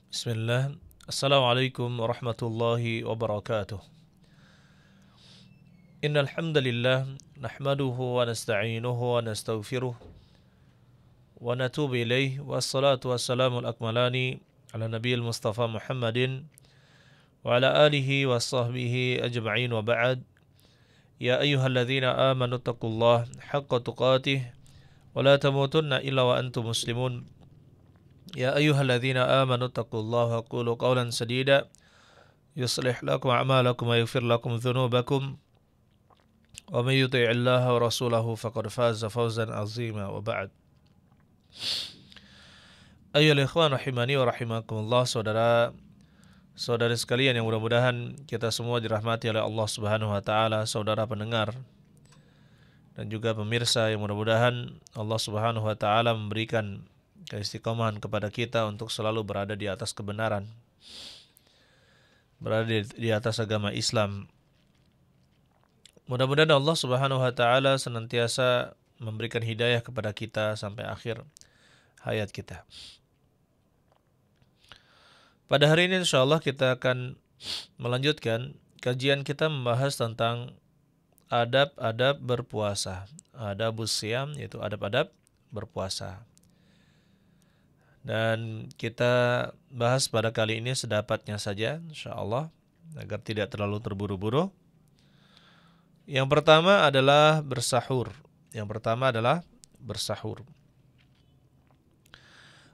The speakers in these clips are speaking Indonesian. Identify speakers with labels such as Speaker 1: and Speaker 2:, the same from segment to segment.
Speaker 1: Bismillah. Assalamualaikum warahmatullahi wabarakatuh. Innal hamdalillah nahmaduhu wa nasta'inuhu wa nastaghfiruh wa natubu ilaih wassalatu wassalamu al-akmalani ala nabiyil mustafa Muhammadin wa ala alihi wa sahbihi ajma'in wa ba'd. Ya ayyuhalladzina amanu taqullaha haqqa tuqatih wa la tamutunna illa wa antum muslimun. Ya ayyuhalladzina amanu taqullaha qulu qawlan sadida yuslih lakum a'malakum wa yaghfir lakum dhunubakum wa may yuti'illaha wa rasulahu faqad faza fawzan 'azima wa ba'd. Ayyuhal ikhwan rahimani wa rahimakumullah, saudara-saudari sekalian yang mudah-mudahan kita semua dirahmati oleh Allah Subhanahu wa taala, saudara pendengar dan juga pemirsa yang mudah-mudahan Allah Subhanahu wa taala memberikan keistiqomahan kepada kita untuk selalu berada di atas kebenaran, berada di atas agama Islam. Mudah-mudahan Allah Subhanahu wa taala senantiasa memberikan hidayah kepada kita sampai akhir hayat kita. Pada hari ini insyaallah kita akan melanjutkan kajian kita membahas tentang adab-adab berpuasa. Adabus siyam, yaitu adab-adab berpuasa. Dan kita bahas pada kali ini sedapatnya saja insyaallah agar tidak terlalu terburu-buru. Yang pertama adalah bersahur.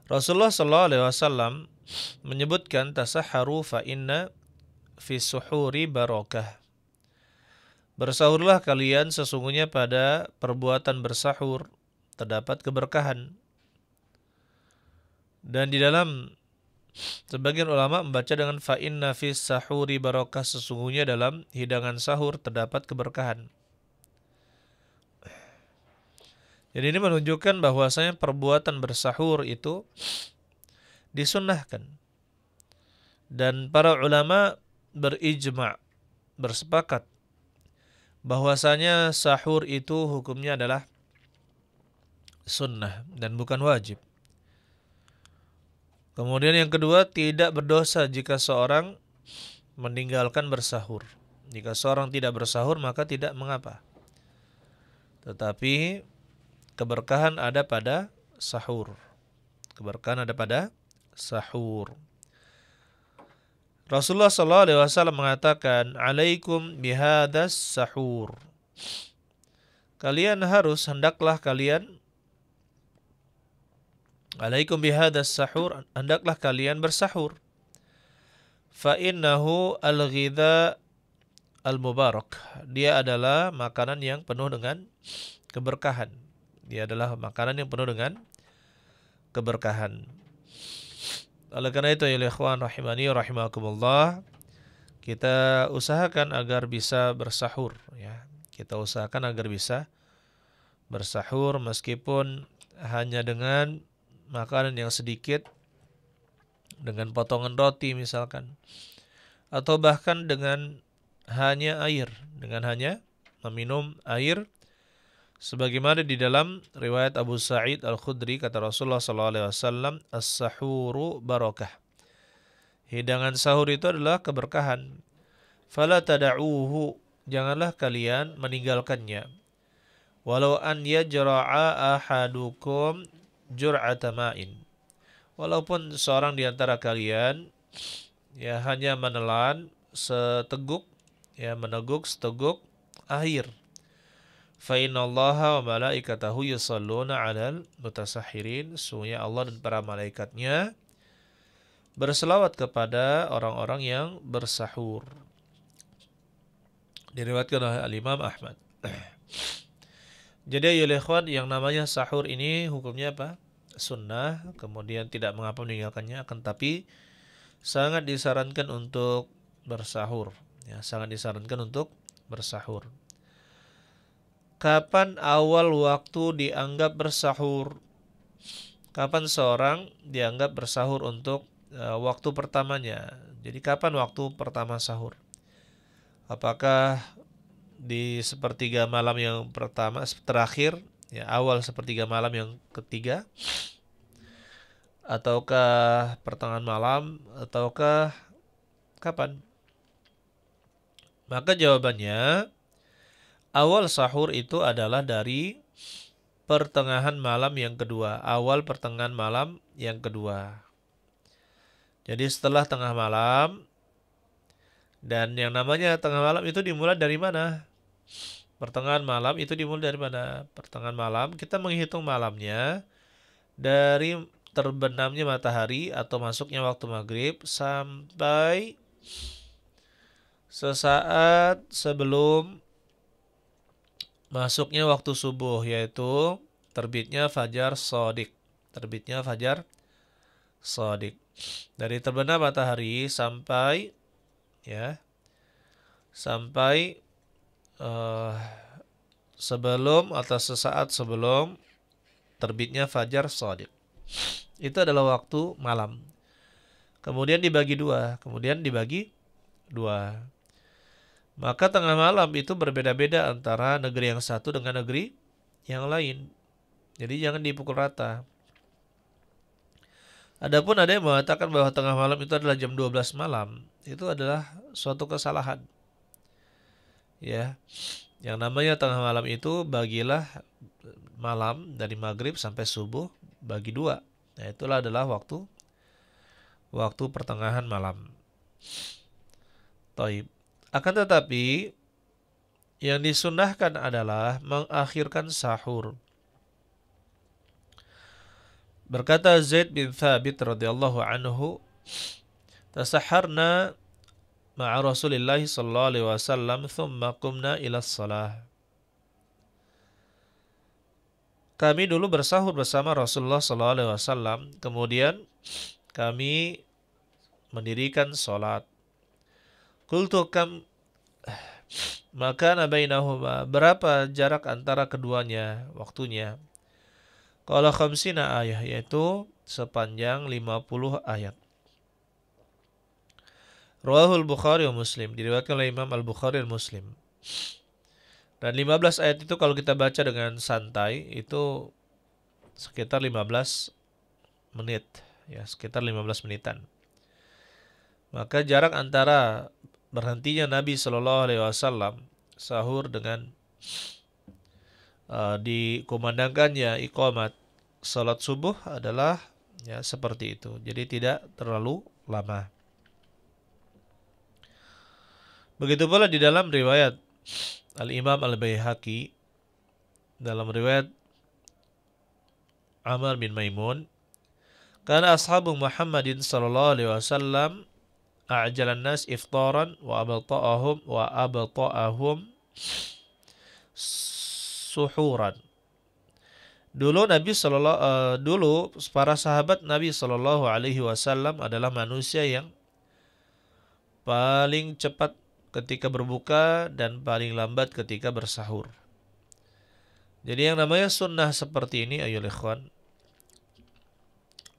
Speaker 1: Rasulullah sallallahu alaihi wasallam menyebutkan tasahharu fa inna fi suhuri barakah. Bersahurlah kalian, sesungguhnya pada perbuatan bersahur terdapat keberkahan. Dan di dalam sebagian ulama membaca dengan fa inna fis sahuri barakah, sesungguhnya dalam hidangan sahur terdapat keberkahan. Jadi ini menunjukkan bahwasanya perbuatan bersahur itu disunnahkan. Dan para ulama berijma', bersepakat bahwasanya sahur itu hukumnya adalah sunnah dan bukan wajib. Kemudian yang kedua, tidak berdosa jika seorang meninggalkan bersahur. Jika seorang tidak bersahur maka tidak mengapa. Tetapi keberkahan ada pada sahur. Rasulullah SAW mengatakan, "Alaikum bihadas sahur." Alaikum bihadas sahur, hendaklah kalian bersahur. Fa innahu al-ghidha al-mubarak. Dia adalah makanan yang penuh dengan keberkahan. Oleh karena itu ya ikhwan rahimani rahimakumullah, kita usahakan agar bisa bersahur ya. Meskipun hanya dengan makanan yang sedikit, dengan potongan roti misalkan, atau bahkan dengan hanya meminum air, sebagaimana di dalam riwayat Abu Sa'id Al-Khudri, kata Rasulullah SAW, as-sahuru barakah. Hidangan sahur itu adalah keberkahan. Fala tada'uhu, janganlah kalian meninggalkannya. Walau an yajra'a ahadukum jur'ata ma'in. Walaupun seorang di antara kalian ya hanya meneguk seteguk air. Fa innallaha wa malaikatahu yusalluna 'alal mutasahhirin. Sungguhnya Allah dan para malaikatnya berselawat kepada orang-orang yang bersahur. Diriwayatkan oleh Al-Imam Ahmad. Jadi ya ikhwan, yang namanya sahur ini hukumnya apa? Sunnah, kemudian tidak mengapa meninggalkannya, akan tapi sangat disarankan untuk bersahur. Ya, Kapan awal waktu dianggap bersahur? Kapan seorang dianggap bersahur untuk waktu pertamanya? Jadi kapan waktu pertama sahur? Apakah di sepertiga malam yang pertama terakhir, ya awal sepertiga malam yang ketiga, ataukah pertengahan malam, ataukah kapan? Maka jawabannya, awal sahur itu adalah dari pertengahan malam yang kedua, awal pertengahan malam yang kedua. Jadi setelah tengah malam, dan yang namanya tengah malam itu dimulai dari mana? Pertengahan malam itu dimulai dari mana? Pertengahan malam kita menghitung malamnya dari terbenamnya matahari atau masuknya waktu maghrib sampai sesaat sebelum masuknya waktu subuh, yaitu terbitnya fajar shadiq. Terbitnya fajar shadiq. Dari terbenam matahari sampai sampai sebelum atau sesaat sebelum terbitnya fajar shadiq. Itu adalah waktu malam. Kemudian dibagi dua. Maka tengah malam itu berbeda-beda antara negeri yang satu dengan negeri yang lain. Jadi jangan dipukul rata. Adapun ada yang mengatakan bahwa tengah malam itu adalah jam 12 malam. Itu adalah suatu kesalahan. Ya. Yang namanya tengah malam itu bagilah malam dari maghrib sampai subuh bagi dua. Nah, itulah adalah waktu pertengahan malam. Taib. Akan tetapi yang disunnahkan adalah mengakhirkan sahur. Berkata Zaid bin Thabit radhiyallahu anhu, "Tasaharna ma'a Rasulillah sallallahu alaihi wasallam, thumma qumna ila shalah." Kami dulu bersahur bersama Rasulullah sallallahu alaihi wasallam, kemudian kami mendirikan salat. Qultu kam maka bainahuma, berapa jarak antara keduanya waktunya? Qala khamsina ayat, yaitu sepanjang 50 ayat. Rawahul Bukhari wa Muslim, diriwayatkan oleh Imam Al-Bukhari dan Muslim. Dan 15 ayat itu kalau kita baca dengan santai itu sekitar 15 menit, ya, sekitar 15 menitan. Maka jarak antara berhentinya Nabi Shallallahu alaihi wasallam sahur dengan dikumandangkannya iqamat salat subuh adalah seperti itu. Jadi tidak terlalu lama. Begitu pula di dalam riwayat Al-Imam Al-Baihaqi, dalam riwayat Amr bin Maimun, karena ashabu Muhammadin sallallahu alaihi wasallam a'jalan nas iftaran wa abta'ahum suhuran. Dulu para sahabat Nabi sallallahu alaihi wasallam adalah manusia yang paling cepat ketika berbuka dan paling lambat ketika bersahur. Jadi yang namanya sunnah seperti ini, ayo ikhwan,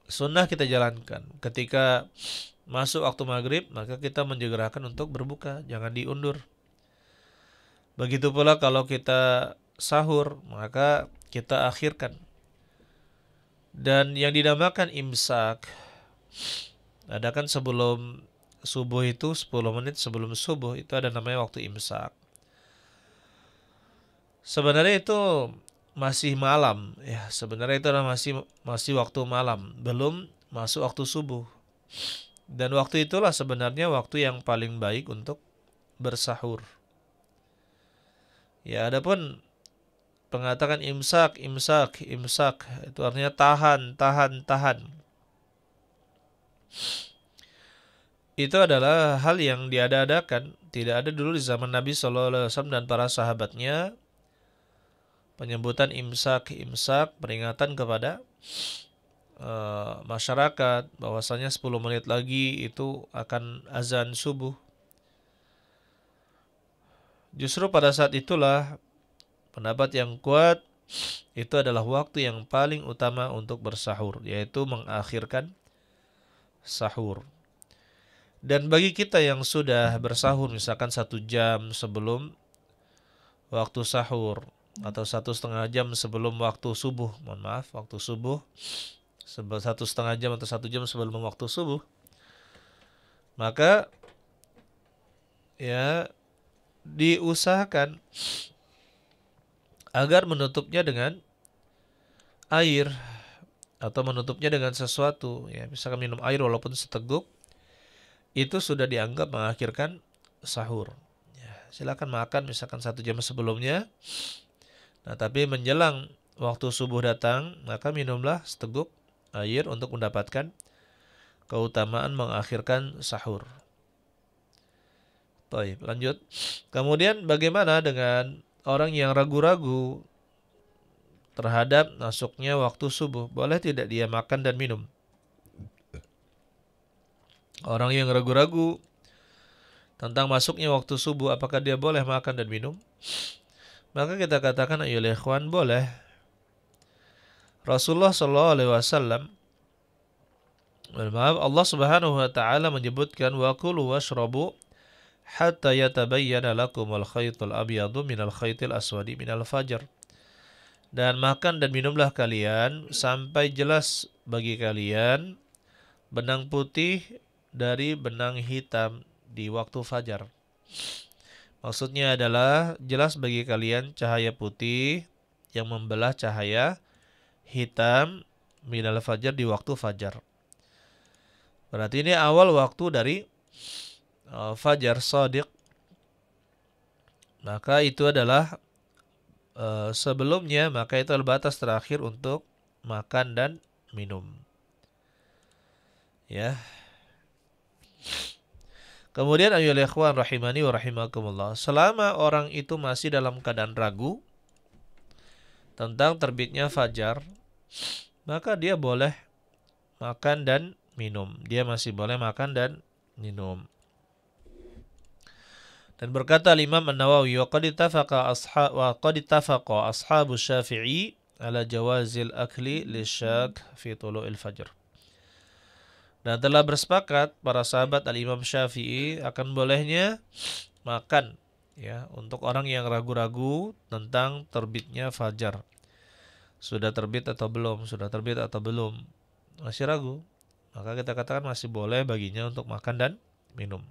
Speaker 1: sunnah kita jalankan. Ketika masuk waktu maghrib, maka kita menyegerakan untuk berbuka, jangan diundur. Begitu pula kalau kita sahur, maka kita akhirkan. Dan yang dinamakan imsak, ada kan sebelum subuh itu 10 menit sebelum subuh itu ada namanya waktu imsak. Sebenarnya itu masih malam, ya. Sebenarnya itu adalah masih waktu malam, belum masuk waktu subuh. Dan waktu itulah sebenarnya waktu yang paling baik untuk bersahur. Ya, adapun pengatakan imsak itu artinya tahan. Itu adalah hal yang diada-adakan. Tidak ada dulu di zaman Nabi SAW dan para sahabatnya penyebutan imsak, peringatan kepada masyarakat bahwasanya 10 menit lagi itu akan azan subuh. Justru pada saat itulah pendapat yang kuat itu adalah waktu yang paling utama untuk bersahur, yaitu mengakhirkan sahur. Dan bagi kita yang sudah bersahur misalkan 1 jam sebelum waktu sahur atau 1,5 jam sebelum waktu subuh, 1,5 jam atau 1 jam sebelum waktu subuh, maka ya diusahakan agar menutupnya dengan air atau menutupnya dengan sesuatu. Ya, misalkan minum air walaupun seteguk, itu sudah dianggap mengakhirkan sahur. Ya, silakan makan misalkan 1 jam sebelumnya. Nah, tapi menjelang waktu subuh datang, maka minumlah seteguk air untuk mendapatkan keutamaan mengakhirkan sahur. Baik, lanjut. Kemudian bagaimana dengan orang yang ragu-ragu terhadap masuknya waktu subuh? Boleh tidak dia makan dan minum? Orang yang ragu-ragu tentang masuknya waktu subuh, apakah dia boleh makan dan minum? Maka kita katakan, ayolah ikhwan, boleh. Rasulullah SAW, Allah Subhanahu wa taala menyebutkan, wa kulu washrabu hatta yatabayyana lakumul khaytul abyadu minal khaytil aswadi minal fajr. Dan makan dan minumlah kalian sampai jelas bagi kalian benang putih dari benang hitam di waktu fajar. Maksudnya adalah jelas bagi kalian cahaya putih yang membelah cahaya hitam minal fajar di waktu fajar. Berarti ini awal waktu dari fajar shadiq. Maka itu adalah sebelumnya, maka itu adalah batas terakhir untuk makan dan minum. Ya. Kemudian ayyuhal ikhwan rahimani wa rahimakumullah, selama orang itu masih dalam keadaan ragu tentang terbitnya fajar, maka dia boleh makan dan minum. Dia masih boleh makan dan minum. Dan berkata Imam An-Nawawi, wa qad ittafaqa ashabu Syafi'i ala jawazil akli lisyak fi tulu'il fajr. Dan telah bersepakat para sahabat Al-Imam Syafi'i akan bolehnya makan, ya, untuk orang yang ragu-ragu tentang terbitnya fajar. Sudah terbit atau belum? Sudah terbit atau belum? Masih ragu, maka kita katakan masih boleh baginya untuk makan dan minum.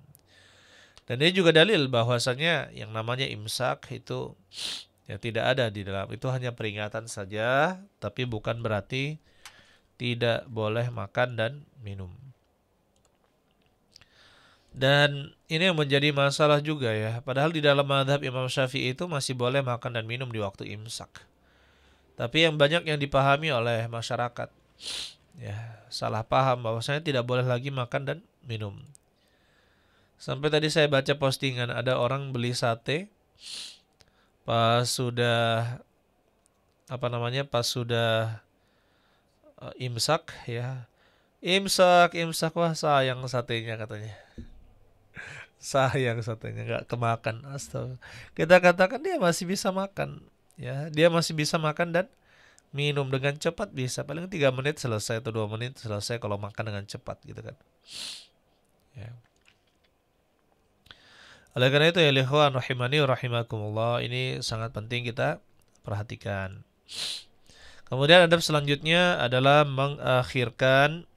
Speaker 1: Dan ini juga dalil bahwasanya yang namanya imsak itu ya tidak ada di dalam, itu hanya peringatan saja, tapi bukan berarti tidak boleh makan dan minum. Dan ini yang menjadi masalah juga ya, padahal di dalam mazhab Imam Syafi'i itu masih boleh makan dan minum di waktu imsak. Tapi yang banyak yang dipahami oleh masyarakat, ya, salah paham bahwasanya tidak boleh lagi makan dan minum. Sampai tadi saya baca postingan ada orang beli sate pas sudah pas sudah imsak, ya. Imsak, wah sayang satenya katanya. Sayang satenya nggak kemakan. Astaga. Kita katakan dia masih bisa makan, ya. Dia masih bisa makan dan minum dengan cepat, bisa paling 3 menit selesai atau 2 menit selesai kalau makan dengan cepat gitu kan. Ya. Oleh karena itu ya ikhwan rahimani wa rahimakumullah, ini sangat penting kita perhatikan. Kemudian adab selanjutnya adalah mengakhirkan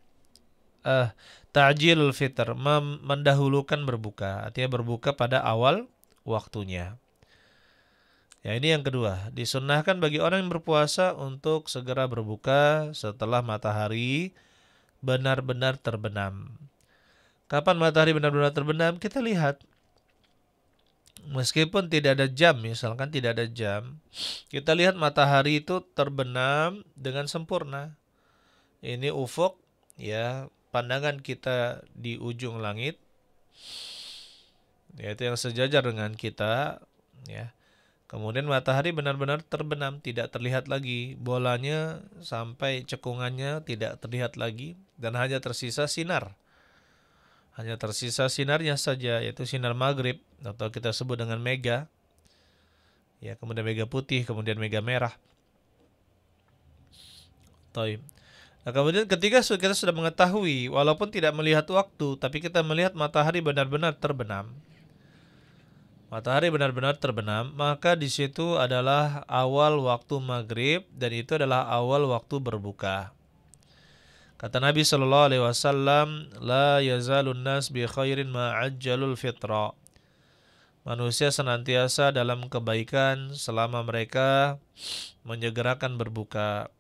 Speaker 1: ta'jilul fitr, mendahulukan berbuka, artinya berbuka pada awal waktunya. Ya, ini yang kedua, disunnahkan bagi orang yang berpuasa untuk segera berbuka setelah matahari benar-benar terbenam. Kapan matahari benar-benar terbenam? Kita lihat. Meskipun tidak ada jam, misalkan tidak ada jam, kita lihat matahari itu terbenam dengan sempurna. Ini ufuk, ya, pandangan kita di ujung langit, yaitu yang sejajar dengan kita, ya. Kemudian matahari benar-benar terbenam, tidak terlihat lagi bolanya sampai cekungannya, tidak terlihat lagi, dan hanya tersisa sinar. Hanya tersisa sinarnya saja, yaitu sinar maghrib atau kita sebut dengan mega. Ya, kemudian mega putih, kemudian mega merah. Taib. Nah, kemudian ketika kita sudah mengetahui, walaupun tidak melihat waktu, tapi kita melihat matahari benar-benar terbenam. Matahari benar-benar terbenam, maka di situ adalah awal waktu maghrib dan itu adalah awal waktu berbuka. Kata Nabi sallallahu alaihi wasallam, la yazalun nas bi khairin ma ajjalul fitra. Manusia senantiasa dalam kebaikan selama mereka menyegerakan berbuka.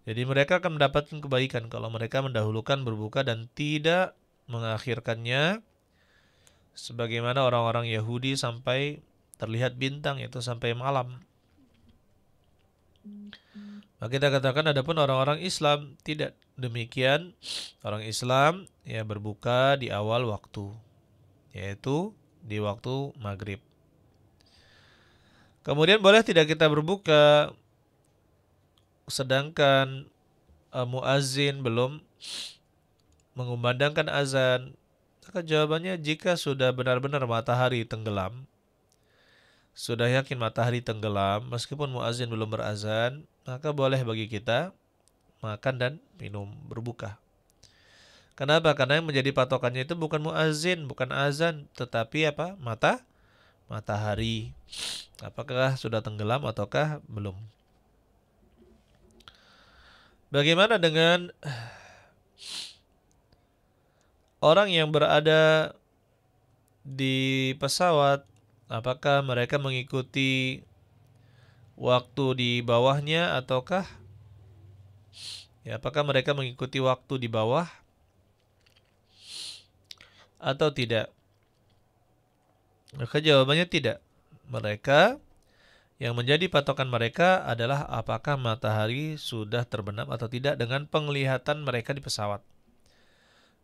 Speaker 1: Jadi mereka akan mendapatkan kebaikan kalau mereka mendahulukan berbuka dan tidak mengakhirkannya sebagaimana orang-orang Yahudi sampai terlihat bintang, itu sampai malam. Maka kita katakan adapun orang-orang Islam tidak demikian. Orang Islam ya berbuka di awal waktu, yaitu di waktu maghrib. Kemudian boleh tidak kita berbuka sedangkan muazin belum mengumandangkan azan? Maka jawabannya, jika sudah benar-benar matahari tenggelam, sudah yakin matahari tenggelam meskipun muazin belum berazan, maka boleh bagi kita makan dan minum, berbuka. Kenapa? Karena yang menjadi patokannya itu bukan muazin, bukan azan, tetapi apa? Matahari. Apakah sudah tenggelam ataukah belum? Bagaimana dengan orang yang berada di pesawat? Apakah mereka mengikuti waktu di bawahnya ataukah apakah mereka mengikuti waktu di bawah atau tidak? Maka jawabannya tidak. Mereka yang menjadi patokan mereka adalah apakah matahari sudah terbenam atau tidak dengan penglihatan mereka di pesawat.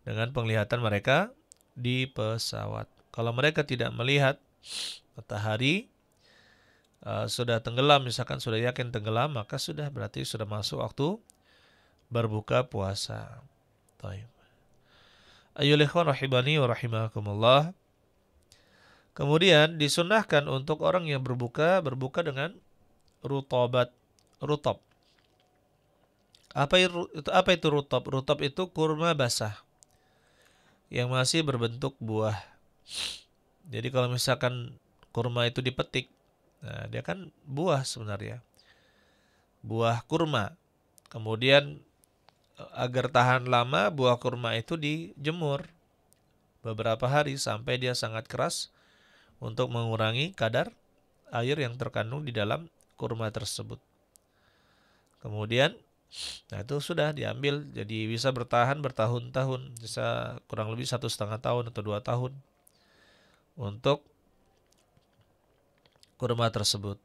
Speaker 1: Dengan penglihatan mereka di pesawat. Kalau mereka tidak melihat matahari sudah tenggelam, misalkan sudah yakin tenggelam, maka sudah berarti sudah masuk waktu berbuka puasa. Baik. Ayyuhal ikhwan rahimani wa rahimakumullah. Kemudian disunnahkan untuk orang yang berbuka dengan rutab. Apa itu rutab? Rutab itu kurma basah yang masih berbentuk buah. Jadi kalau misalkan kurma itu dipetik, nah dia kan buah sebenarnya, buah kurma. Kemudian agar tahan lama, buah kurma itu dijemur beberapa hari sampai dia sangat keras untuk mengurangi kadar air yang terkandung di dalam kurma tersebut. Kemudian, nah itu sudah diambil, jadi bisa bertahan bertahun-tahun, bisa kurang lebih 1,5 tahun atau 2 tahun untuk kurma tersebut.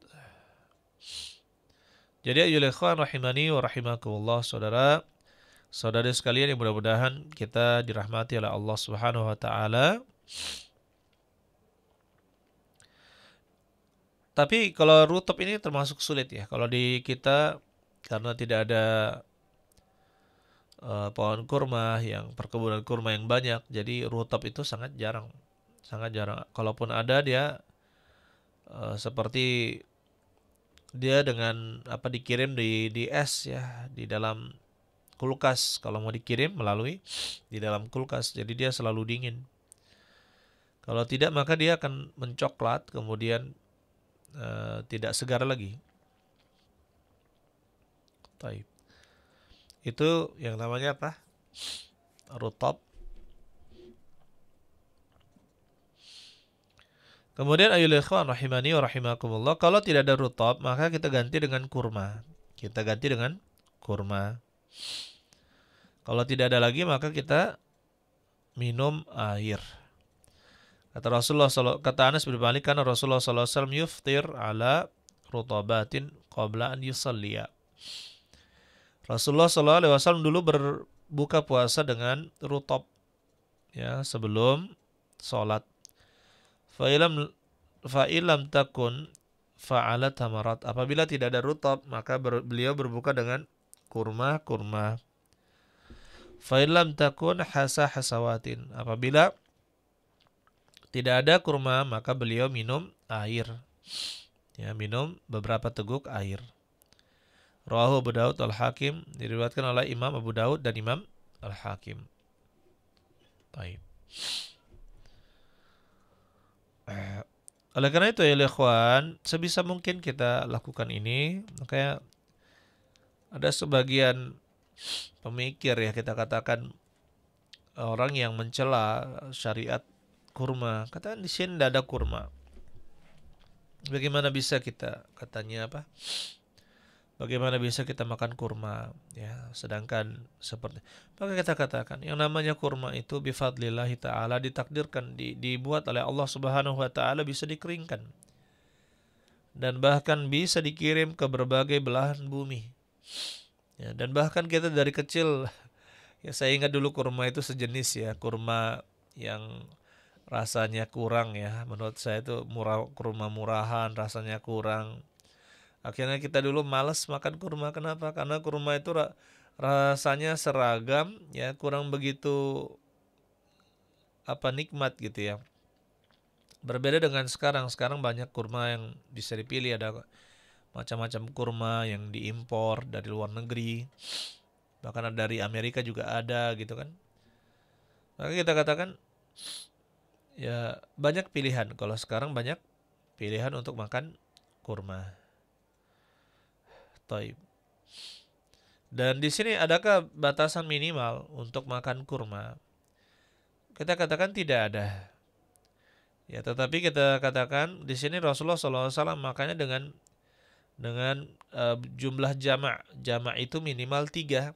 Speaker 1: Jadi ayyuhal ikhwan rahimani wa rahimakumullah, saudara-saudari sekalian yang mudah-mudahan kita dirahmati oleh Allah Subhanahu wa taala. Tapi kalau rutab ini termasuk sulit ya. Kalau di kita karena tidak ada pohon kurma, yang perkebunan kurma yang banyak, jadi rutab itu sangat jarang. Sangat jarang. Kalaupun ada, dia seperti dia dengan dikirim di es ya, di dalam kulkas. Kalau mau dikirim melalui di dalam kulkas, jadi dia selalu dingin. Kalau tidak, maka dia akan mencoklat, kemudian tidak segar lagi. Taib. Itu yang namanya apa? Rutab. Kemudian ayyuhal ikhwan rahimani wa rahimakumullah, kalau tidak ada rutab, maka kita ganti dengan kurma. Kita ganti dengan kurma. Kalau tidak ada lagi, maka kita minum air. Kata Anas bin Malik, karena Rasulullah SAW yuftir ala rutabatin qabla an yusalliya. Rasulullah SAW dulu berbuka puasa dengan rutab ya, sebelum sholat. Fa'ilam takun fa'ala tamarat. Apabila tidak ada rutab, maka beliau berbuka dengan kurma. Fa'ilam takun hasawatin. Apabila tidak ada kurma, maka beliau minum air. Ya, minum beberapa teguk air. Rawahu Abu Daud Al-Hakim, diriwayatkan oleh Imam Abu Daud dan Imam Al-Hakim. Baik. Oleh karena itu ya ikhwan, sebisa mungkin kita lakukan ini. Makanya ada sebagian pemikir ya, kita katakan orang yang mencela syariat kurma, katakan di sini tidak ada kurma. Bagaimana bisa kita, katanya apa? Bagaimana bisa kita makan kurma ya, sedangkan seperti, maka kita katakan yang namanya kurma itu bifadlillahi ta'ala ditakdirkan, dibuat oleh Allah Subhanahu wa ta'ala, bisa dikeringkan dan bahkan bisa dikirim ke berbagai belahan bumi ya. Dan bahkan kita dari kecil ya, saya ingat dulu kurma itu sejenis ya, kurma yang rasanya kurang ya, menurut saya itu kurma murahan, rasanya kurang. Akhirnya kita dulu malas makan kurma. Kenapa? Karena kurma itu rasanya seragam ya, kurang begitu nikmat gitu ya. Berbeda dengan sekarang. Sekarang banyak kurma yang bisa dipilih, ada macam-macam kurma yang diimpor dari luar negeri. Bahkan dari Amerika juga ada gitu kan. Maka kita katakan ya, banyak pilihan. Kalau sekarang banyak pilihan untuk makan kurma. Taib. Dan di sini adakah batasan minimal untuk makan kurma? Kita katakan tidak ada. Ya, tetapi kita katakan di sini Rasulullah SAW makannya dengan jumlah jamak. Jamak itu minimal 3.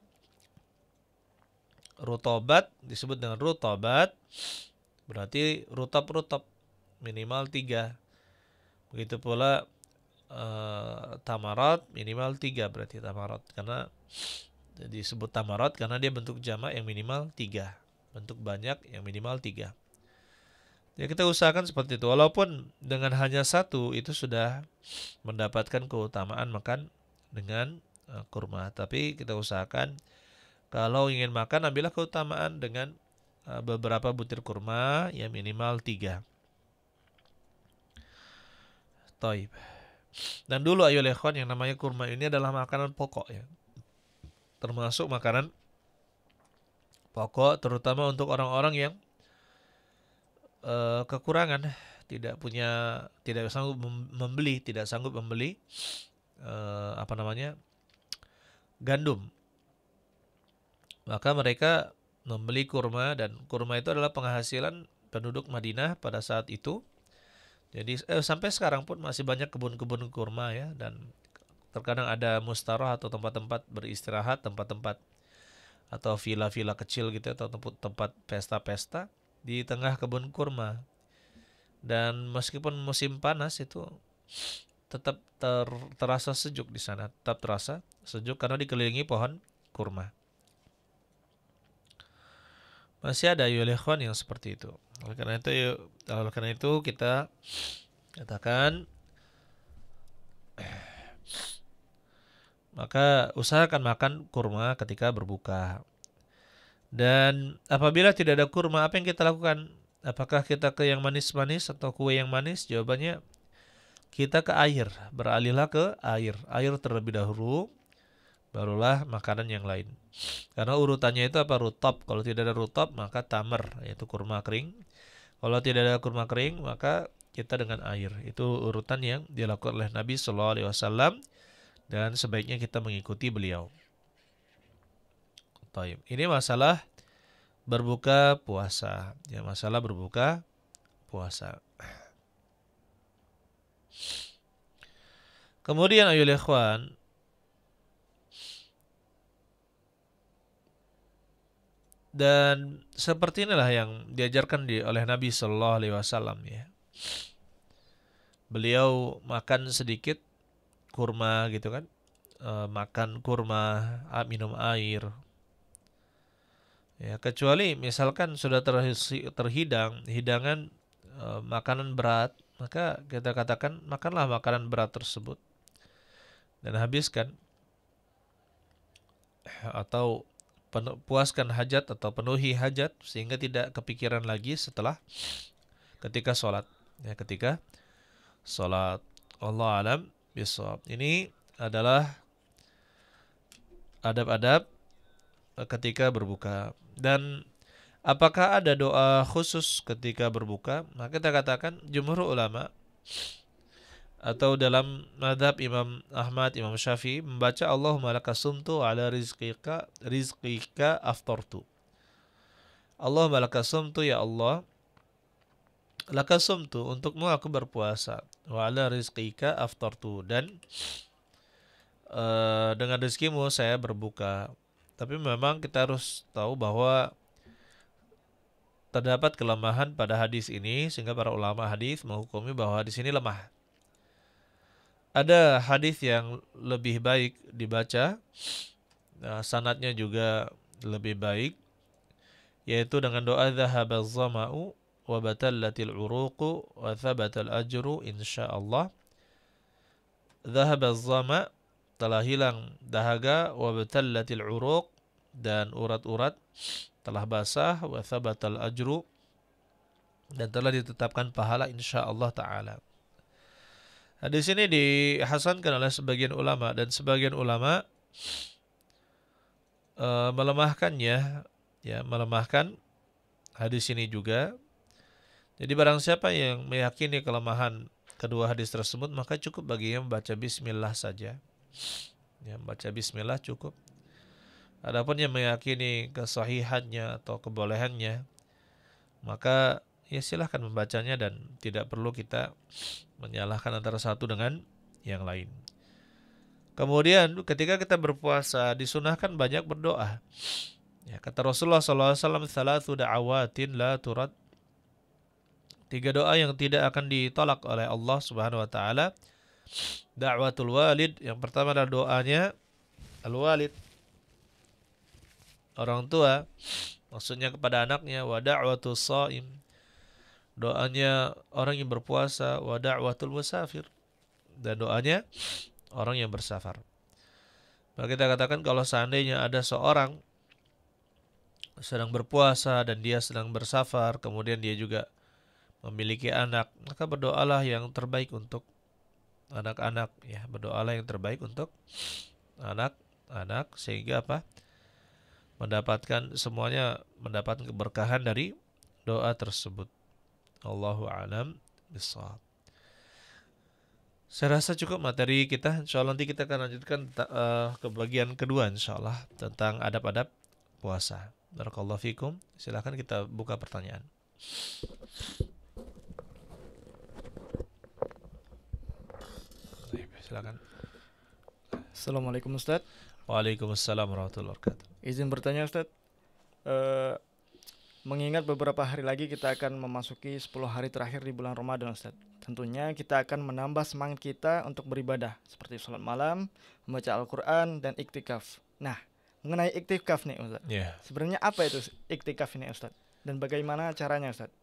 Speaker 1: Rutobat disebut dengan rutobat, berarti rutab minimal 3. Begitu pula tamarat minimal 3, berarti tamarat, karena disebut tamarat karena dia bentuk jamak yang minimal 3, bentuk banyak yang minimal 3. Ya, kita usahakan seperti itu. Walaupun dengan hanya 1 itu sudah mendapatkan keutamaan makan dengan kurma, tapi kita usahakan kalau ingin makan ambillah keutamaan dengan beberapa butir kurma yang minimal 3. Taib. Dan dulu ayo ikhwan, yang namanya kurma ini adalah makanan pokok ya. Termasuk makanan pokok terutama untuk orang-orang yang kekurangan, tidak sanggup membeli gandum. Maka mereka membeli kurma, dan kurma itu adalah penghasilan penduduk Madinah pada saat itu. Jadi sampai sekarang pun masih banyak kebun-kebun kurma ya, dan terkadang ada mustarah atau tempat-tempat beristirahat, tempat-tempat atau villa-villa kecil gitu, atau tempat pesta-pesta di tengah kebun kurma. Dan meskipun musim panas itu tetap terasa sejuk di sana, tetap terasa sejuk karena dikelilingi pohon kurma. Masih ada ikhwan yang seperti itu. Oleh karena itu kita katakan, maka usahakan makan kurma ketika berbuka. Dan apabila tidak ada kurma, apa yang kita lakukan? Apakah kita ke yang manis-manis atau kue yang manis? Jawabannya, kita ke air. Beralihlah ke air. Air terlebih dahulu, barulah makanan yang lain. Karena urutannya itu apa? Rutab. Kalau tidak ada rutab, maka tamar, yaitu kurma kering. Kalau tidak ada kurma kering, maka kita dengan air. Itu urutan yang dilakukan oleh Nabi SAW, dan sebaiknya kita mengikuti beliau. Taib. Ini masalah berbuka puasa. Ya, masalah berbuka puasa. Kemudian ayo ikhwan, dan seperti inilah yang diajarkan oleh Nabi Sallallahu Alaihi Wasallam ya. Beliau makan sedikit kurma gitu kan, makan kurma, minum air. Ya, kecuali misalkan sudah terhidang hidangan makanan berat, maka kita katakan makanlah makanan berat tersebut dan habiskan, atau puaskan hajat atau penuhi hajat sehingga tidak kepikiran lagi setelah ketika sholat ya, ketika sholat. Allah alam bisawab. Ini adalah adab-adab ketika berbuka. Dan apakah ada doa khusus ketika berbuka? Maka kita katakan jumhur ulama Atau dalam madhab Imam Ahmad, Imam Syafi'i membaca Allahumma lakasumtu ala rizqika aftartu. Allahumma lakasumtu, ya Allah, lakasumtu, untukmu aku berpuasa, wa ala rizqika aftartu, dan dengan rezekimu saya berbuka. Tapi memang kita harus tahu bahwa terdapat kelemahan pada hadis ini sehingga para ulama hadis menghukumi bahwa di sini lemah. Ada hadis yang lebih baik dibaca, sanadnya juga lebih baik, yaitu dengan doa dhahabaz zama'u wa batallatil uruqu wa thabatal ajru insyaallah. Dhahabaz zama', telah hilang dahaga, wa batallatil uruq, dan urat-urat telah basah, wa thabatal ajru, dan telah ditetapkan pahala insyaallah taala. Hadis ini dihasankan oleh sebagian ulama, dan sebagian ulama melemahkannya, ya, melemahkan hadis ini juga. Jadi barang siapa yang meyakini kelemahan kedua hadis tersebut, maka cukup baginya membaca bismillah saja. Ya, membaca bismillah cukup. Adapun yang meyakini kesahihannya atau kebolehannya, maka ya silahkan membacanya dan tidak perlu kita menyalahkan antara satu dengan yang lain. Kemudian ketika kita berpuasa disunahkan banyak berdoa. Ya, kata Rasulullah SAW, "Thalathu da'awatin la turad." 3 doa yang tidak akan ditolak oleh Allah Subhanahu wa taala. Da'watul walid, yang pertama adalah doanya al-walid, orang tua, maksudnya kepada anaknya. Wa da'watus shaim, doanya orang yang berpuasa. Wa da'watul musafir, dan doanya orang yang bersafar. Maka kita katakan kalau seandainya ada seorang sedang berpuasa dan dia sedang bersafar, kemudian dia juga memiliki anak, maka berdoalah yang terbaik untuk anak-anak, ya, berdoalah yang terbaik untuk anak-anak, sehingga apa? Mendapatkan semuanya, mendapatkan keberkahan dari doa tersebut. Allahu a'lam bishawab. Saya rasa cukup materi kita. Insyaallah nanti kita akan lanjutkan ke bagian kedua insyaallah tentang adab-adab puasa. Barakallahu fikum. Silakan kita buka pertanyaan. Silakan.
Speaker 2: Assalamualaikum Ustadz.
Speaker 1: Waalaikumsalam warahmatullahi wabarakatuh.
Speaker 2: Izin bertanya Ustadz, mengingat beberapa hari lagi kita akan memasuki 10 hari terakhir di bulan Ramadan Ustadz. Tentunya kita akan menambah semangat kita untuk beribadah seperti sholat malam, membaca Al-Quran, dan iktikaf. Nah, mengenai iktikaf nih Ustadz, sebenarnya apa itu iktikaf ini Ustadz? Dan bagaimana caranya Ustadz?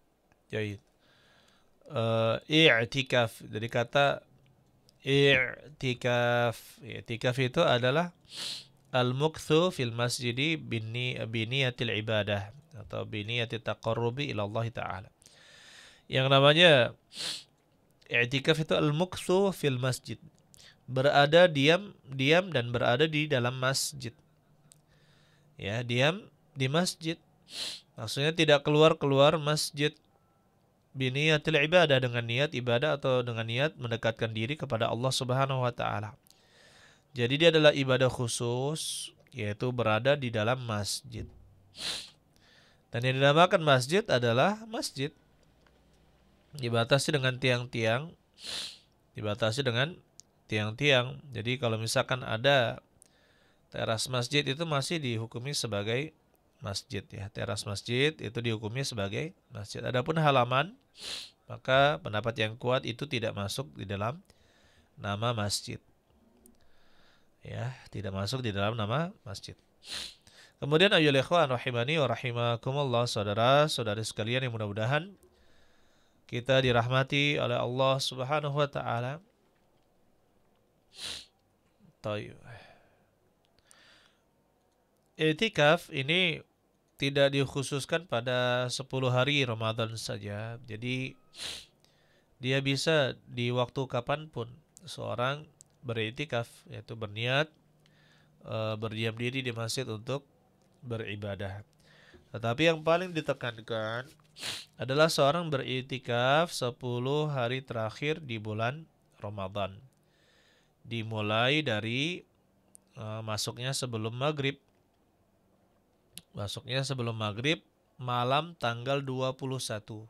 Speaker 1: Jadi, i'tikaf dari kata i'tikaf. I'tikaf itu adalah al-mukthu fil masjidi biniyatil ibadah atau biniyatil taqarrubi ila Allah Ta'ala. Yang namanya i'tikaf itu al-mukthu fil masjid, berada diam dan berada di dalam masjid. Ya, diam di masjid. Maksudnya tidak keluar masjid. Biniyatil ibadah, dengan niat ibadah atau dengan niat mendekatkan diri kepada Allah Subhanahu wa taala. Jadi dia adalah ibadah khusus, yaitu berada di dalam masjid. Dan yang dinamakan masjid adalah masjid dibatasi dengan tiang-tiang, Jadi kalau misalkan ada teras masjid, itu masih dihukumi sebagai masjid, ya. Teras masjid itu dihukumi sebagai masjid. Adapun halaman, maka pendapat yang kuat itu tidak masuk di dalam nama masjid. Ya, tidak masuk di dalam nama masjid. Kemudian ayyuhal ikhwan rahimani wa rahimakumullah, saudara-saudari sekalian yang mudah-mudahan kita dirahmati oleh Allah Subhanahu wa taala. I'tikaf ini tidak dikhususkan pada 10 hari Ramadan saja. Jadi dia bisa di waktu kapanpun seorang beriktikaf, yaitu berniat berdiam diri di masjid untuk beribadah. Tetapi yang paling ditekankan adalah seorang beriktikaf 10 hari terakhir di bulan Ramadan. Dimulai dari masuknya sebelum maghrib. Masuknya sebelum maghrib malam tanggal 21.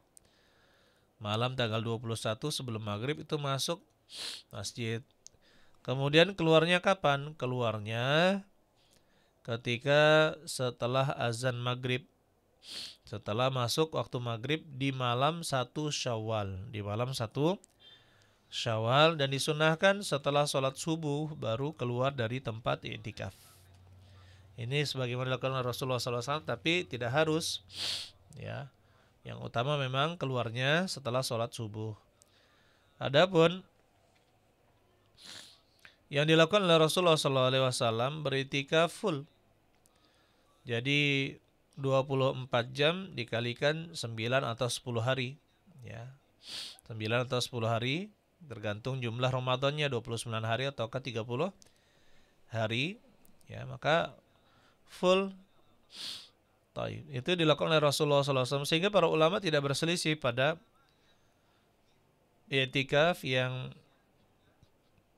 Speaker 1: Malam tanggal 21 sebelum maghrib itu masuk masjid. Kemudian keluarnya kapan? Keluarnya ketika setelah azan maghrib. Setelah masuk waktu maghrib di malam 1 Syawal. Di malam 1 Syawal, dan disunahkan setelah sholat subuh baru keluar dari tempat i'tikaf. Ini sebagaimana dilakukan oleh Rasulullah SAW, tapi tidak harus. Ya, yang utama memang keluarnya setelah sholat subuh. Adapun yang dilakukan oleh Rasulullah SAW beriktikaf full. Jadi 24 jam dikalikan 9 atau 10 hari. Ya, 9 atau 10 hari, tergantung jumlah Ramadannya 29 hari ataukah 30 hari. Ya, maka full. Itu dilakukan oleh Rasulullah SAW, sehingga para ulama tidak berselisih pada i'tikaf yang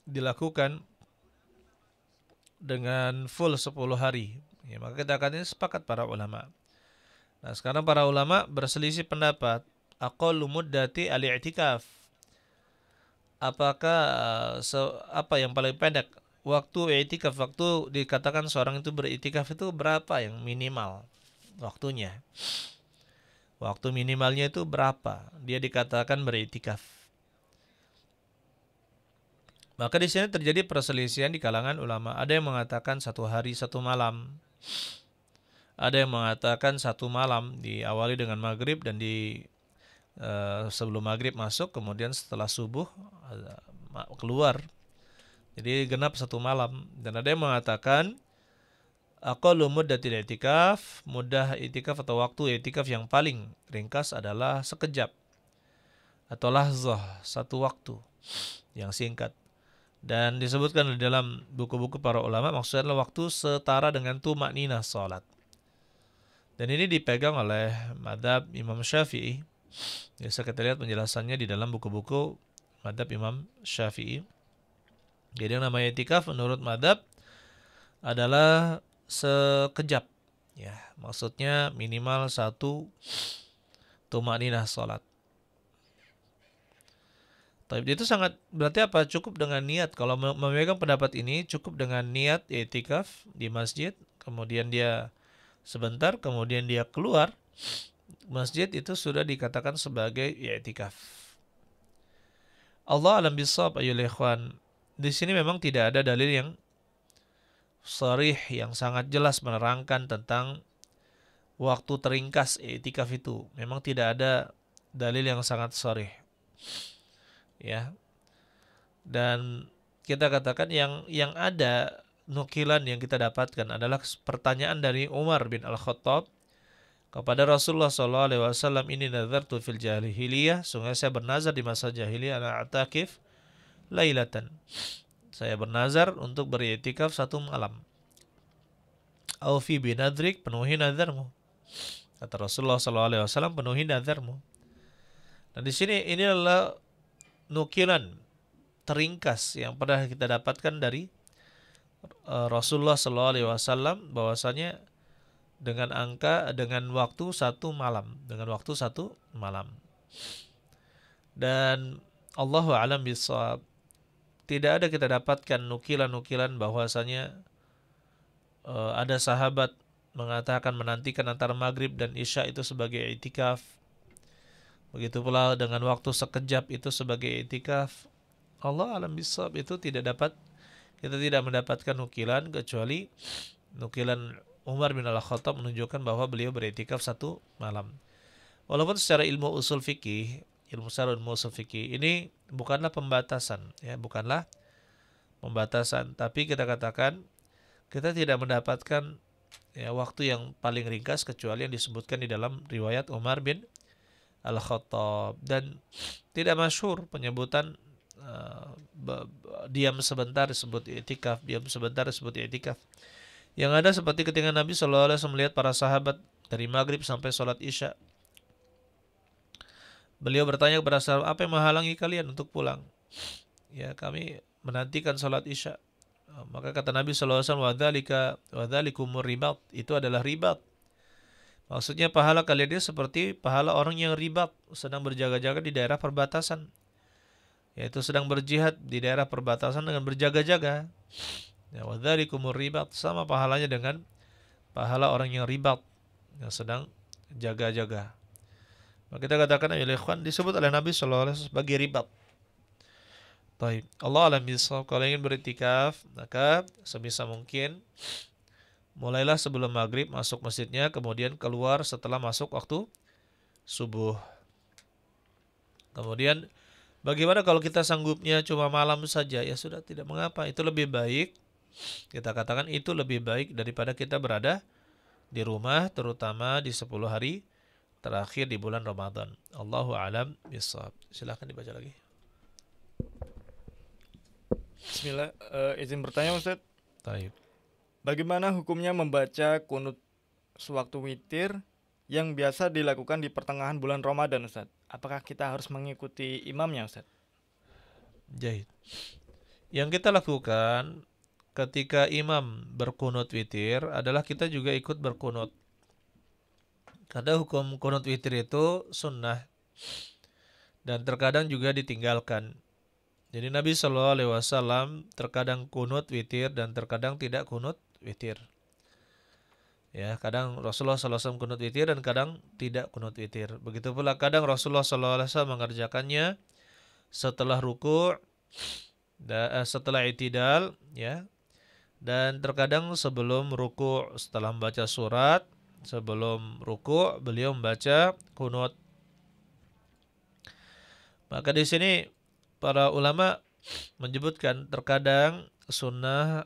Speaker 1: dilakukan dengan full 10 hari. Ya, maka kita akan sepakat para ulama. Nah, sekarang para ulama berselisih pendapat. Aqallu muddati al-i'tikaf. Apakah apa yang paling pendek? Waktu i'tikaf, waktu dikatakan seorang itu beriktikaf itu berapa yang minimal waktunya? Waktu minimalnya itu berapa? Dia dikatakan beriktikaf. Maka di sini terjadi perselisihan di kalangan ulama. Ada yang mengatakan 1 hari 1 malam. Ada yang mengatakan 1 malam diawali dengan maghrib dan sebelum maghrib masuk, kemudian setelah subuh keluar. Jadi genap 1 malam. Dan ada yang mengatakan aqallu muddatil i'tikaf, mudah i'tikaf atau waktu i'tikaf yang paling ringkas adalah sekejap atau lahzah, 1 waktu yang singkat. Dan disebutkan di dalam buku-buku para ulama, maksudnya adalah waktu setara dengan tumakninah salat. Dan ini dipegang oleh madhab Imam Syafi'i. Bisa kita lihat penjelasannya di dalam buku-buku madhab Imam Syafi'i. Jadi yang namanya i'tikaf menurut madhab adalah sekejap. Ya, maksudnya minimal 1 tumakninah salat. Tapi itu sangat berarti apa? Cukup dengan niat. Kalau memegang pendapat ini cukup dengan niat i'tikaf di masjid, kemudian dia sebentar, kemudian dia keluar masjid, itu sudah dikatakan sebagai i'tikaf. Allah alam bisawab ayyuhal ikhwan. Di sini memang tidak ada dalil yang sharih yang sangat jelas menerangkan tentang waktu teringkas i'tikaf itu. Memang tidak ada dalil yang sangat sharih. Ya. Dan kita katakan yang ada nukilan yang kita dapatkan adalah pertanyaan dari Umar bin Al-Khattab kepada Rasulullah SAW, ini nazartu fil jahiliyah, sungguh saya bernazar di masa jahiliyah, ana atakif lailatan, saya bernazar untuk beriktikaf 1 malam. Aufi binadrik, penuhi nazarmu, kata Rasulullah SAW, penuhi nazarmu. Nah, di sini ini adalah nukilan teringkas yang pernah kita dapatkan dari Rasulullah SAW, bahwasanya dengan waktu 1 malam, dan Allahu a'lam bishawab, tidak ada kita dapatkan nukilan-nukilan bahwasanya ada sahabat mengatakan menantikan antara maghrib dan isya itu sebagai i'tikaf. Begitu pula dengan waktu sekejap itu sebagai i'tikaf. Allah alam bishawab, itu kita tidak mendapatkan nukilan, kecuali nukilan Umar bin Al-Khattab menunjukkan bahwa beliau beriktikaf 1 malam. Walaupun secara ilmu usul fikih ini bukanlah pembatasan, ya, bukanlah pembatasan, tapi kita katakan kita tidak mendapatkan waktu yang paling ringkas kecuali yang disebutkan di dalam riwayat Umar bin Al-Khattab, dan tidak masyhur penyebutan diam sebentar disebut i'tikaf, diam sebentar disebut i'tikaf. Yang ada seperti ketika Nabi SAW melihat para sahabat dari maghrib sampai sholat isya, beliau bertanya kepada sahabat, apa yang menghalangi kalian untuk pulang? ya kami menantikan salat Isya. Maka kata Nabi SAW, wadzalikumur ribat, itu adalah ribat. Maksudnya pahala kalian ini seperti pahala orang yang ribat, sedang berjaga-jaga di daerah perbatasan, yaitu sedang berjihad di daerah perbatasan dengan berjaga-jaga. Ya, wadzalikumur ribat, sama pahalanya dengan pahala orang yang ribat, yang sedang jaga-jaga. Maka kita katakan ya ikhwan, disebut oleh Nabi SAW sebagai ribat. Baik, Allah alam bisawab. Kalau ingin beriktikaf, maka sebisa mungkin mulailah sebelum maghrib masuk masjidnya, kemudian keluar setelah masuk waktu subuh. Kemudian bagaimana kalau kita sanggupnya cuma malam saja? Ya sudah, tidak mengapa. Itu lebih baik. Kita katakan itu lebih baik daripada kita berada di rumah, terutama di 10 hari terakhir di bulan Ramadan. Allahu a'lam bishawab. Silahkan dibaca lagi.
Speaker 2: Bismillah, izin bertanya Ustaz.
Speaker 1: Baik.
Speaker 2: Bagaimana hukumnya membaca kunut sewaktu witir yang biasa dilakukan di pertengahan bulan Ramadan Ustaz? Apakah kita harus mengikuti imamnya Ustaz?
Speaker 1: Jahit. Yang kita lakukan ketika imam berkunut witir adalah kita juga ikut berkunut. Karena hukum kunut witir itu sunnah dan terkadang juga ditinggalkan. Jadi Nabi SAW terkadang kunut witir dan terkadang tidak kunut witir. Ya, kadang Rasulullah SAW kunut witir dan kadang tidak kunut witir. Begitu pula kadang Rasulullah SAW mengerjakannya setelah ruku', setelah i'tidal, ya. Dan terkadang sebelum ruku', setelah membaca surat, sebelum ruku' beliau membaca kunut. Maka di sini para ulama menyebutkan terkadang sunnah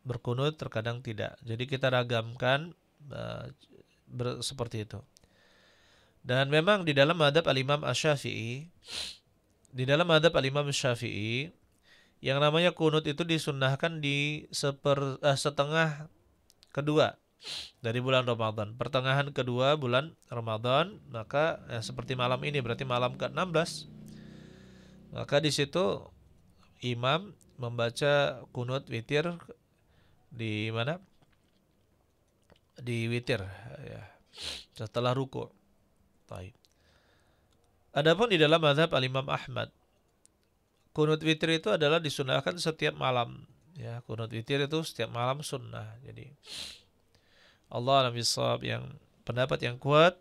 Speaker 1: berkunut, terkadang tidak. Jadi kita ragamkan seperti itu. Dan memang di dalam madhab al-Imam Asy-Syafi'i, yang namanya kunut itu disunnahkan di setengah kedua dari bulan Ramadan. Pertengahan kedua bulan Ramadan, maka seperti malam ini berarti malam ke-16. Maka di situ imam membaca kunut witir di mana? Di witir, ya, setelah ruku'. Baik. Adapun di dalam mazhab al-Imam Ahmad, kunut witir itu adalah disunahkan setiap malam. Ya, kunut witir itu setiap malam sunnah. Jadi Allah alam bisawab, yang pendapat yang kuat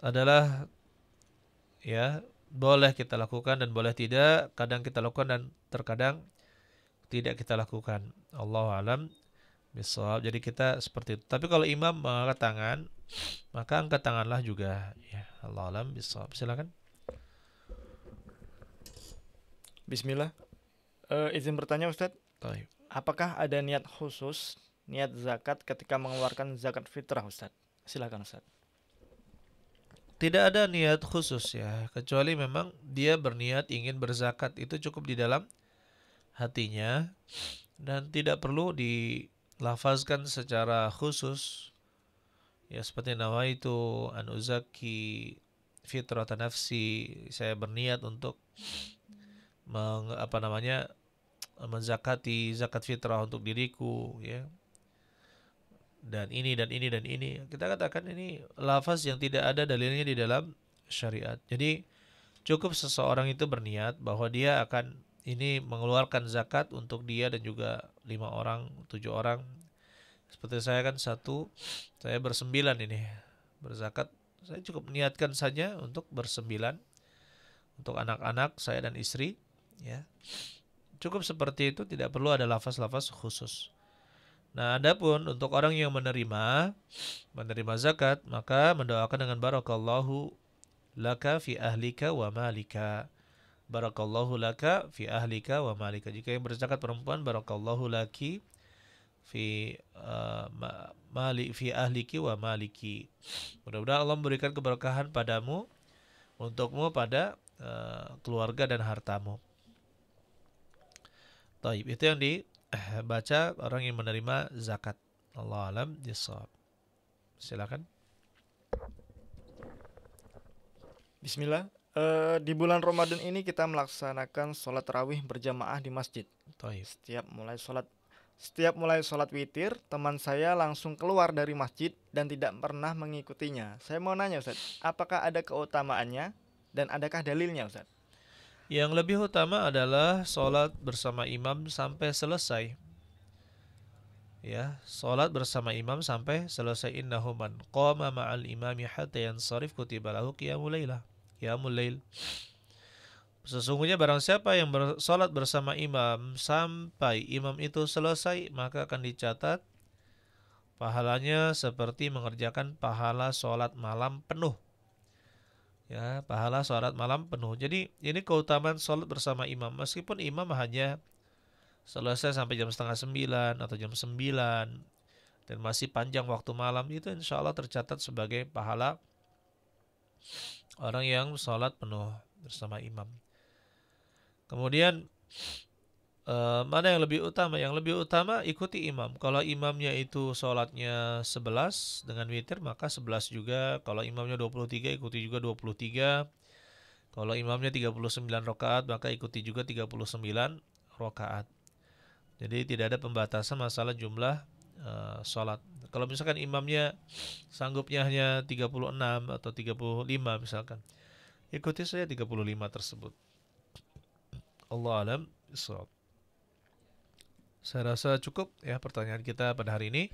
Speaker 1: adalah ya boleh kita lakukan dan boleh tidak, kadang kita lakukan dan terkadang tidak kita lakukan. Allahu alam bisawab. Jadi kita seperti itu. Tapi kalau imam mengangkat tangan, maka angkat tanganlah juga. Ya, Allahu alam bisawab. Silakan.
Speaker 2: Bismillah. Izin bertanya Ustadz.
Speaker 1: Baik.
Speaker 2: Apakah ada niat khusus, niat zakat ketika mengeluarkan zakat fitrah Ustadz? Silakan Ustadz.
Speaker 1: Tidak ada niat khusus ya, kecuali memang dia berniat ingin berzakat, itu cukup di dalam hatinya dan tidak perlu dilafazkan secara khusus. Ya, seperti nawaitu an uzaki fitratan nafsi, saya berniat untuk menzakati zakat fitrah untuk diriku, ya. Dan ini dan ini dan ini, kita katakan ini lafaz yang tidak ada dalilnya di dalam syariat. Jadi cukup seseorang itu berniat bahwa dia akan ini mengeluarkan zakat untuk dia dan juga 5 orang, 7 orang. Seperti saya kan saya bersembilan ini berzakat. Saya cukup niatkan saja untuk bersembilan untuk anak-anak saya dan istri, ya. Cukup seperti itu, tidak perlu ada lafaz-lafaz khusus. Nah, adapun untuk orang yang menerima zakat, maka mendoakan dengan barakallahu laka fi ahlika wa malika. Barakallahu laka fi ahlika wa malika. Jika yang berzakat perempuan, barakallahu laki fi fi ahliki wa maliki. Mudah-mudahan Allah memberikan keberkahan padamu, untukmu, pada keluarga dan hartamu. Taib, itu yang dibaca orang yang menerima zakat. Allah alam bisawab. Silakan.
Speaker 2: Bismillah. Di bulan Ramadan ini kita melaksanakan sholat tarawih berjamaah di masjid.
Speaker 1: Taib.
Speaker 2: Setiap mulai sholat witir, teman saya langsung keluar dari masjid dan tidak pernah mengikutinya. Saya mau nanya Ustaz, apakah ada keutamaannya dan adakah dalilnya Ustaz?
Speaker 1: Yang lebih utama adalah sholat bersama imam sampai selesai. Ya, sholat bersama imam sampai selesai. Innahu man qama ma'al imami hatta yansarif kutiba lahu qiyamul lail. Sesungguhnya barang siapa yang bersolat bersama imam sampai imam itu selesai, maka akan dicatat pahalanya seperti mengerjakan pahala solat malam penuh. Ya, pahala solat malam penuh. Jadi ini keutamaan solat bersama imam. Meskipun imam hanya selesai sampai jam setengah 9 atau jam 9 dan masih panjang waktu malam, itu insya Allah tercatat sebagai pahala orang yang solat penuh bersama imam. Kemudian mana yang lebih utama? Yang lebih utama ikuti imam. Kalau imamnya itu sholatnya 11 dengan witir, maka 11 juga. Kalau imamnya 23, ikuti juga 23. Kalau imamnya 39 rakaat, maka ikuti juga 39 rakaat. Jadi tidak ada pembatasan masalah jumlah sholat. Kalau misalkan imamnya sanggupnya hanya 36 atau 35 misalkan, ikuti saja 35 tersebut. Allah alam bisawab. Saya rasa cukup ya pertanyaan kita pada hari ini.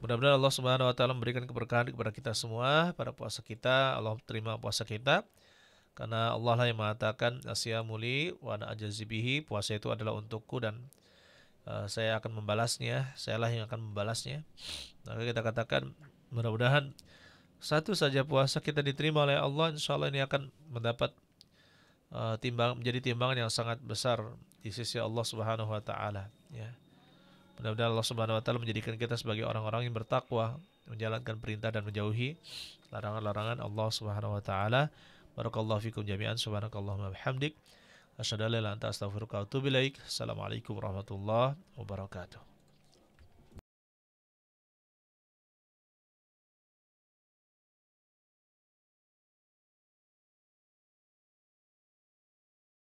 Speaker 1: Mudah-mudahan Allah Subhanahu wa taala memberikan keberkahan kepada kita semua pada puasa kita. Allah terima puasa kita. Karena Allah lah yang mengatakan asyamu li wa ana ajzi bihi, puasa itu adalah untukku dan saya akan membalasnya. Sayalah yang akan membalasnya. Maka kita katakan mudah-mudahan satu saja puasa kita diterima oleh Allah, insyaallah ini akan mendapat menjadi timbangan yang sangat besar di sisi Allah Subhanahu wa taala ya. Mudah-mudahan Allah Subhanahu wa taala menjadikan kita sebagai orang-orang yang bertakwa, menjalankan perintah dan menjauhi larangan-larangan Allah Subhanahu wa taala. Barakallahu fikum jami'an, subhanakallahumma bihamdik, asyhadu an la ilaha illa anta astaghfiruka wa atubu ilaik. Assalamualaikum warahmatullahi wabarakatuh.